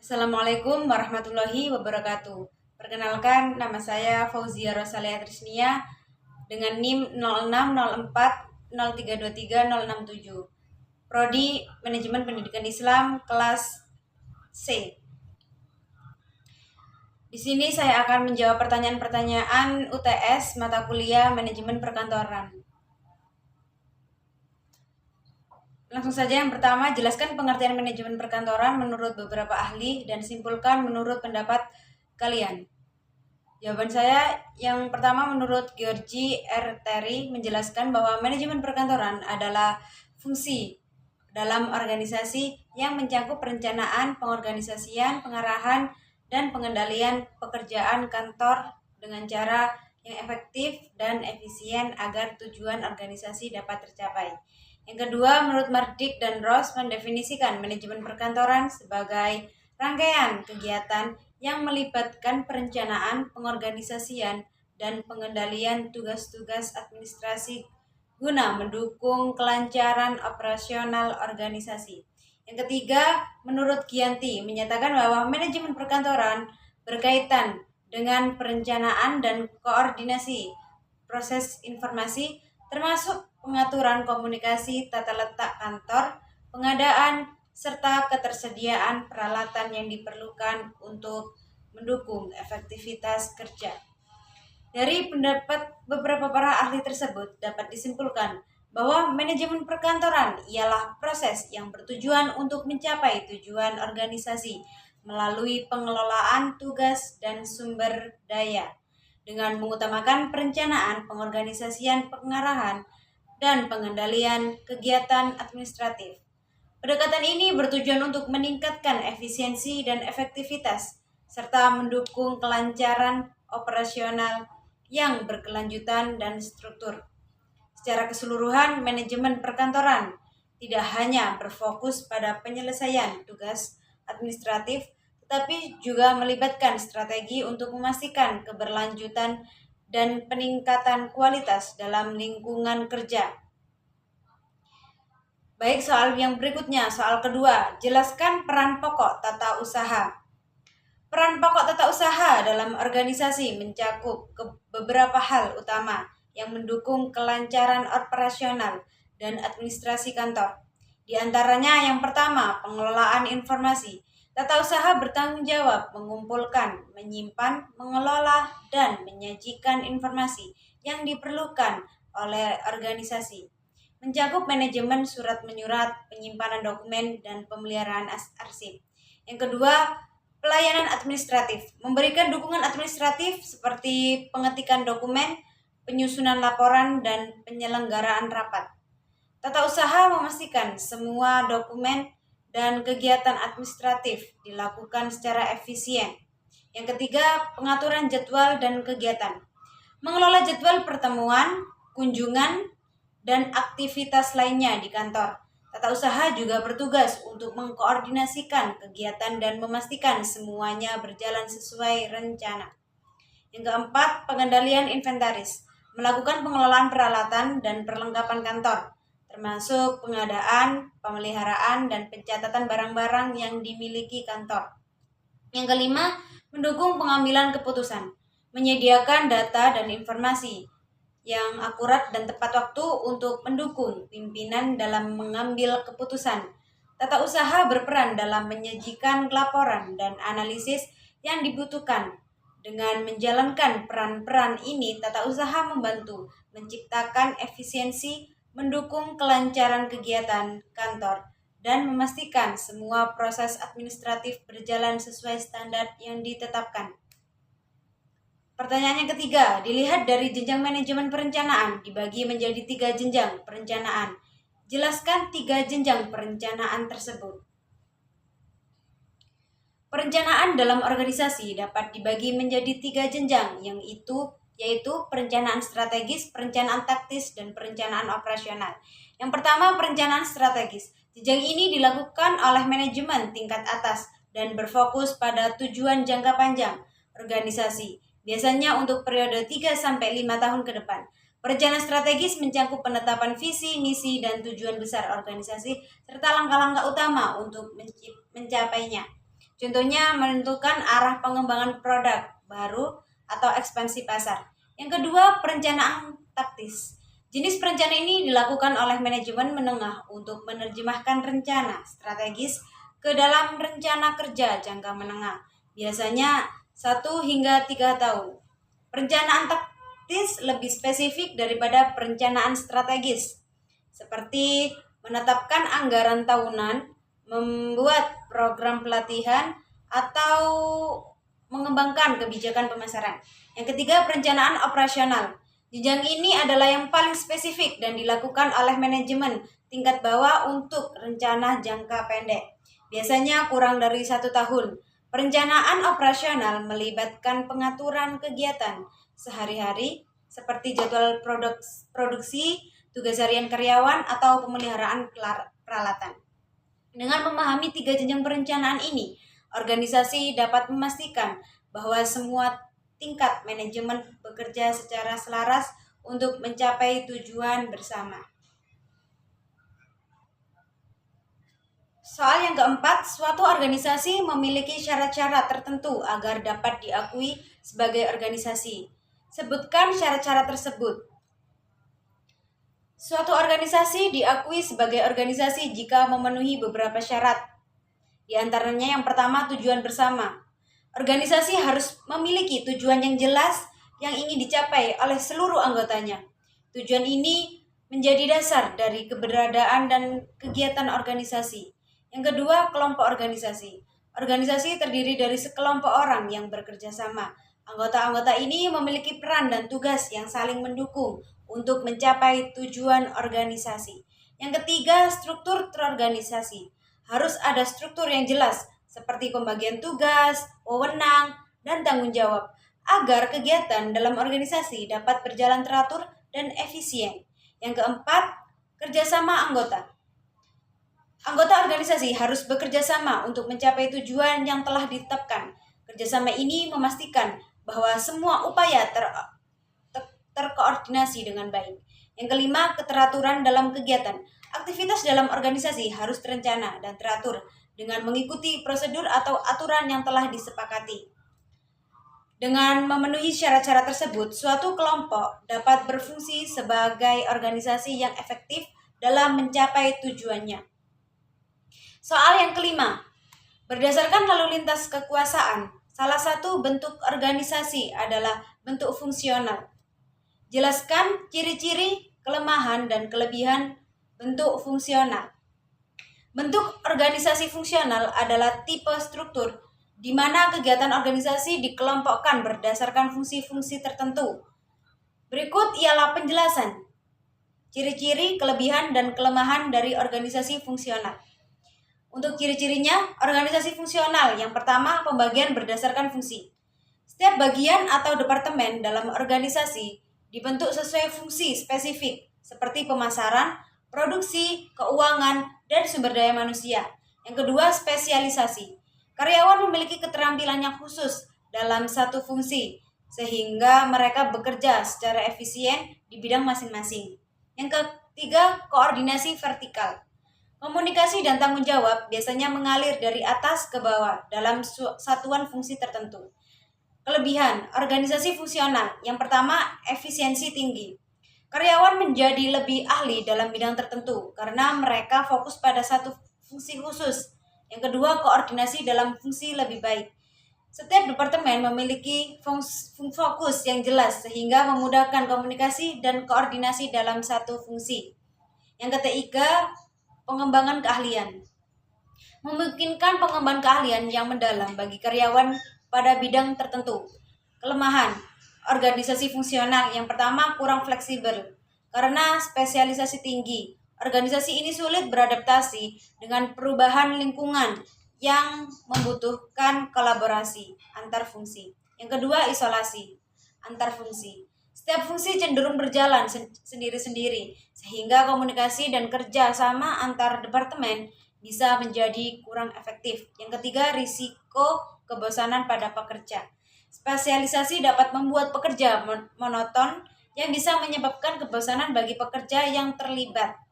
Assalamualaikum warahmatullahi wabarakatuh. Perkenalkan, nama saya Fauzia Rosalia Trisnia dengan NIM 060403230667. Prodi Manajemen Pendidikan Islam kelas C. Di sini saya akan menjawab pertanyaan-pertanyaan UTS mata kuliah Manajemen Perkantoran. Langsung saja, yang pertama, jelaskan pengertian manajemen perkantoran menurut beberapa ahli dan simpulkan menurut pendapat kalian. Jawaban saya yang pertama, menurut Georgi R. Terry menjelaskan bahwa manajemen perkantoran adalah fungsi dalam organisasi yang mencakup perencanaan, pengorganisasian, pengarahan, dan pengendalian pekerjaan kantor dengan cara yang efektif dan efisien agar tujuan organisasi dapat tercapai. Yang kedua, menurut Mardik dan Ross mendefinisikan manajemen perkantoran sebagai rangkaian kegiatan yang melibatkan perencanaan, pengorganisasian, dan pengendalian tugas-tugas administrasi guna mendukung kelancaran operasional organisasi. Yang ketiga, menurut Gianti menyatakan bahwa manajemen perkantoran berkaitan dengan perencanaan dan koordinasi proses informasi, termasuk pengaturan komunikasi, tata letak kantor, pengadaan, serta ketersediaan peralatan yang diperlukan untuk mendukung efektivitas kerja. Dari pendapat beberapa para ahli tersebut dapat disimpulkan bahwa manajemen perkantoran ialah proses yang bertujuan untuk mencapai tujuan organisasi melalui pengelolaan tugas dan sumber daya dengan mengutamakan perencanaan, pengorganisasian, pengarahan, dan pengendalian kegiatan administratif. Pendekatan ini bertujuan untuk meningkatkan efisiensi dan efektivitas, serta mendukung kelancaran operasional yang berkelanjutan dan struktur. Secara keseluruhan, manajemen perkantoran tidak hanya berfokus pada penyelesaian tugas administratif, tetapi juga melibatkan strategi untuk memastikan keberlanjutan dan peningkatan kualitas dalam lingkungan kerja. Baik, soal yang berikutnya, soal kedua, jelaskan peran pokok tata usaha. Peran pokok tata usaha dalam organisasi mencakup beberapa hal utama yang mendukung kelancaran operasional dan administrasi kantor. Di antaranya, yang pertama, pengelolaan informasi. Tata usaha bertanggung jawab mengumpulkan, menyimpan, mengelola, dan menyajikan informasi yang diperlukan oleh organisasi. Mencakup manajemen surat menyurat, penyimpanan dokumen, dan pemeliharaan arsip. Yang kedua, pelayanan administratif. Memberikan dukungan administratif seperti pengetikan dokumen, penyusunan laporan, dan penyelenggaraan rapat. Tata usaha memastikan semua dokumen dan kegiatan administratif dilakukan secara efisien. Yang ketiga, pengaturan jadwal dan kegiatan. Mengelola jadwal pertemuan, kunjungan, dan aktivitas lainnya di kantor. Tata usaha juga bertugas untuk mengkoordinasikan kegiatan dan memastikan semuanya berjalan sesuai rencana. Yang keempat, pengendalian inventaris. Melakukan pengelolaan peralatan dan perlengkapan kantor, termasuk pengadaan, pemeliharaan, dan pencatatan barang-barang yang dimiliki kantor. Yang kelima, mendukung pengambilan keputusan. Menyediakan data dan informasi yang akurat dan tepat waktu untuk mendukung pimpinan dalam mengambil keputusan. Tata usaha berperan dalam menyajikan laporan dan analisis yang dibutuhkan. Dengan menjalankan peran-peran ini, tata usaha membantu menciptakan efisiensi, mendukung kelancaran kegiatan kantor, dan memastikan semua proses administratif berjalan sesuai standar yang ditetapkan. Pertanyaan yang ketiga, dilihat dari jenjang manajemen perencanaan dibagi menjadi 3 jenjang perencanaan. Jelaskan 3 jenjang perencanaan tersebut. Perencanaan dalam organisasi dapat dibagi menjadi 3 jenjang, yaitu perencanaan strategis, perencanaan taktis, dan perencanaan operasional. Yang pertama, perencanaan strategis. Jenjang ini dilakukan oleh manajemen tingkat atas dan berfokus pada tujuan jangka panjang organisasi, biasanya untuk periode 3-5 tahun ke depan. Perencanaan strategis mencakup penetapan visi, misi, dan tujuan besar organisasi, serta langkah-langkah utama untuk mencapainya. Contohnya menentukan arah pengembangan produk baru atau ekspansi pasar. Yang kedua, perencanaan taktis. Jenis perencanaan ini dilakukan oleh manajemen menengah untuk menerjemahkan rencana strategis ke dalam rencana kerja jangka menengah, biasanya 1 hingga 3 tahun. Perencanaan taktis lebih spesifik daripada perencanaan strategis, seperti menetapkan anggaran tahunan, membuat program pelatihan, atau mengembangkan kebijakan pemasaran. Yang ketiga, perencanaan operasional. Jenjang ini adalah yang paling spesifik dan dilakukan oleh manajemen tingkat bawah untuk rencana jangka pendek, biasanya kurang dari 1 tahun. Perencanaan operasional melibatkan pengaturan kegiatan sehari-hari seperti jadwal produksi, tugas harian karyawan, atau pemeliharaan peralatan. Dengan memahami 3 jenjang perencanaan ini, organisasi dapat memastikan bahwa semua tingkat manajemen bekerja secara selaras untuk mencapai tujuan bersama. Soal yang keempat, suatu organisasi memiliki syarat-syarat tertentu agar dapat diakui sebagai organisasi. Sebutkan syarat-syarat tersebut. Suatu organisasi diakui sebagai organisasi jika memenuhi beberapa syarat. Di antaranya yang pertama, tujuan bersama. Organisasi harus memiliki tujuan yang jelas yang ingin dicapai oleh seluruh anggotanya. Tujuan ini menjadi dasar dari keberadaan dan kegiatan organisasi. Yang kedua, kelompok organisasi. Organisasi terdiri dari sekelompok orang yang bekerja sama. Anggota-anggota ini memiliki peran dan tugas yang saling mendukung untuk mencapai tujuan organisasi. Yang ketiga, struktur terorganisasi. Harus ada struktur yang jelas seperti pembagian tugas, wewenang, dan tanggung jawab agar kegiatan dalam organisasi dapat berjalan teratur dan efisien. Yang keempat, kerjasama anggota. Anggota organisasi harus bekerja sama untuk mencapai tujuan yang telah ditetapkan. Kerjasama ini memastikan bahwa semua upaya terkoordinasi dengan baik. Yang kelima, keteraturan dalam kegiatan. Aktivitas dalam organisasi harus terencana dan teratur dengan mengikuti prosedur atau aturan yang telah disepakati. Dengan memenuhi syarat-syarat tersebut, suatu kelompok dapat berfungsi sebagai organisasi yang efektif dalam mencapai tujuannya. Soal yang kelima, berdasarkan lalu lintas kekuasaan, salah satu bentuk organisasi adalah bentuk fungsional. Jelaskan ciri-ciri, kelemahan, dan kelebihan bentuk fungsional. Bentuk organisasi fungsional adalah tipe struktur di mana kegiatan organisasi dikelompokkan berdasarkan fungsi-fungsi tertentu. Berikut ialah penjelasan ciri-ciri, kelebihan, dan kelemahan dari organisasi fungsional. Untuk ciri-cirinya, organisasi fungsional yang pertama, pembagian berdasarkan fungsi. Setiap bagian atau departemen dalam organisasi dibentuk sesuai fungsi spesifik seperti pemasaran, produksi, keuangan, dan sumber daya manusia. Yang kedua, spesialisasi. Karyawan memiliki keterampilan yang khusus dalam satu fungsi, sehingga mereka bekerja secara efisien di bidang masing-masing. Yang ketiga, koordinasi vertikal. Komunikasi dan tanggung jawab biasanya mengalir dari atas ke bawah dalam satuan fungsi tertentu. Kelebihan organisasi fungsional. Yang pertama, efisiensi tinggi. Karyawan menjadi lebih ahli dalam bidang tertentu karena mereka fokus pada satu fungsi khusus. Yang kedua, koordinasi dalam fungsi lebih baik. Setiap departemen memiliki fokus yang jelas sehingga memudahkan komunikasi dan koordinasi dalam satu fungsi. Yang ketiga, pengembangan keahlian. Memungkinkan pengembangan keahlian yang mendalam bagi karyawan pada bidang tertentu. Kelemahan organisasi fungsional. Yang pertama, kurang fleksibel karena spesialisasi tinggi. Organisasi ini sulit beradaptasi dengan perubahan lingkungan yang membutuhkan kolaborasi antar fungsi. Yang kedua, isolasi antar fungsi. Setiap fungsi cenderung berjalan sendiri-sendiri sehingga komunikasi dan kerja sama antar departemen bisa menjadi kurang efektif. Yang ketiga, risiko kebosanan pada pekerja. Spesialisasi dapat membuat pekerja monoton yang bisa menyebabkan kebosanan bagi pekerja yang terlibat.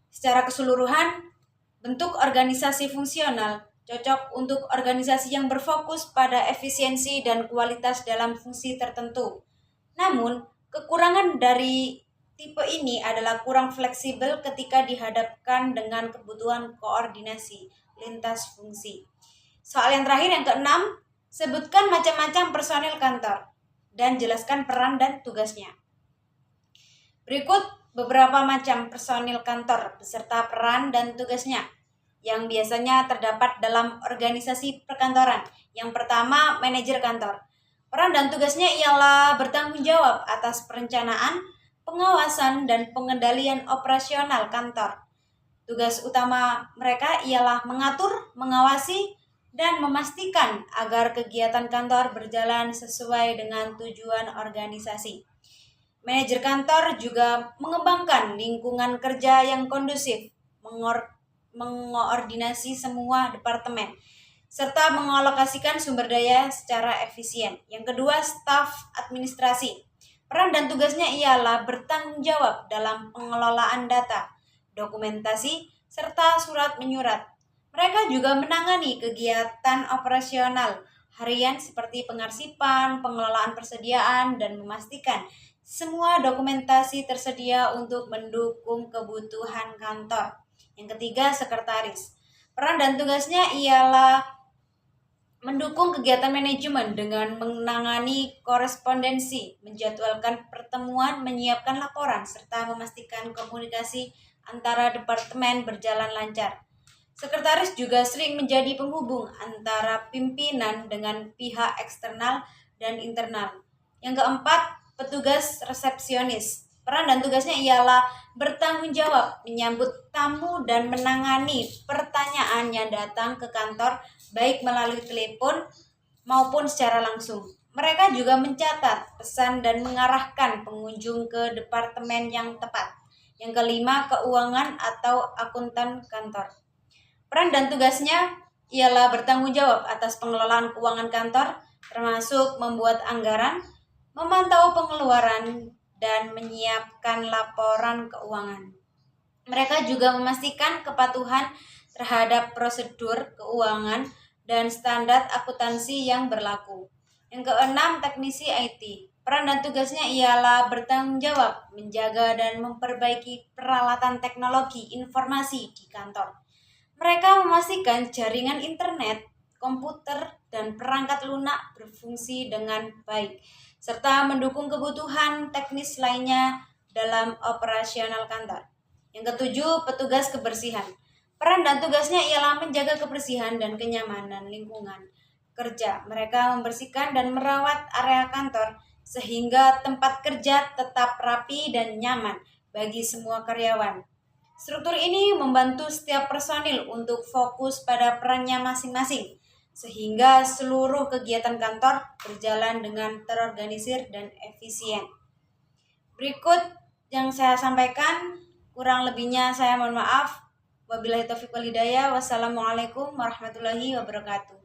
Secara keseluruhan, bentuk organisasi fungsional cocok untuk organisasi yang berfokus pada efisiensi dan kualitas dalam fungsi tertentu. Namun, kekurangan dari tipe ini adalah kurang fleksibel ketika dihadapkan dengan kebutuhan koordinasi lintas fungsi. Soal yang terakhir, yang keenam, sebutkan macam-macam personil kantor dan jelaskan peran dan tugasnya. Berikut beberapa macam personil kantor beserta peran dan tugasnya yang biasanya terdapat dalam organisasi perkantoran. Yang pertama, manajer kantor. Peran dan tugasnya ialah bertanggung jawab atas perencanaan, pengawasan, dan pengendalian operasional kantor. Tugas utama mereka ialah mengatur, mengawasi, dan memastikan agar kegiatan kantor berjalan sesuai dengan tujuan organisasi. Manajer kantor juga mengembangkan lingkungan kerja yang kondusif, mengoordinasi semua departemen, serta mengalokasikan sumber daya secara efisien. Yang kedua, staf administrasi. Peran dan tugasnya ialah bertanggung jawab dalam pengelolaan data, dokumentasi, serta surat menyurat. Mereka juga menangani kegiatan operasional harian seperti pengarsipan, pengelolaan persediaan, dan memastikan semua dokumentasi tersedia untuk mendukung kebutuhan kantor. Yang ketiga, sekretaris. Peran dan tugasnya ialah mendukung kegiatan manajemen dengan menangani korespondensi, menjadwalkan pertemuan, menyiapkan laporan, serta memastikan komunikasi antara departemen berjalan lancar. Sekretaris juga sering menjadi penghubung antara pimpinan dengan pihak eksternal dan internal. Yang keempat, petugas resepsionis. Peran dan tugasnya ialah bertanggung jawab menyambut tamu dan menangani pertanyaan yang datang ke kantor baik melalui telepon maupun secara langsung. Mereka juga mencatat pesan dan mengarahkan pengunjung ke departemen yang tepat. Yang kelima, keuangan atau akuntan kantor. Peran dan tugasnya ialah bertanggung jawab atas pengelolaan keuangan kantor, termasuk membuat anggaran, memantau pengeluaran, dan menyiapkan laporan keuangan. Mereka juga memastikan kepatuhan terhadap prosedur keuangan dan standar akuntansi yang berlaku. Yang keenam, teknisi IT. Peran dan tugasnya ialah bertanggung jawab menjaga dan memperbaiki peralatan teknologi informasi di kantor. Mereka memastikan jaringan internet, komputer, dan perangkat lunak berfungsi dengan baik, serta mendukung kebutuhan teknis lainnya dalam operasional kantor. Yang ketujuh, petugas kebersihan. Peran dan tugasnya ialah menjaga kebersihan dan kenyamanan lingkungan kerja. Mereka membersihkan dan merawat area kantor sehingga tempat kerja tetap rapi dan nyaman bagi semua karyawan. Struktur ini membantu setiap personil untuk fokus pada perannya masing-masing, sehingga seluruh kegiatan kantor berjalan dengan terorganisir dan efisien. Berikut yang saya sampaikan, kurang lebihnya saya mohon maaf. Wabillahi taufiq wal hidayah. Wassalamualaikum warahmatullahi wabarakatuh.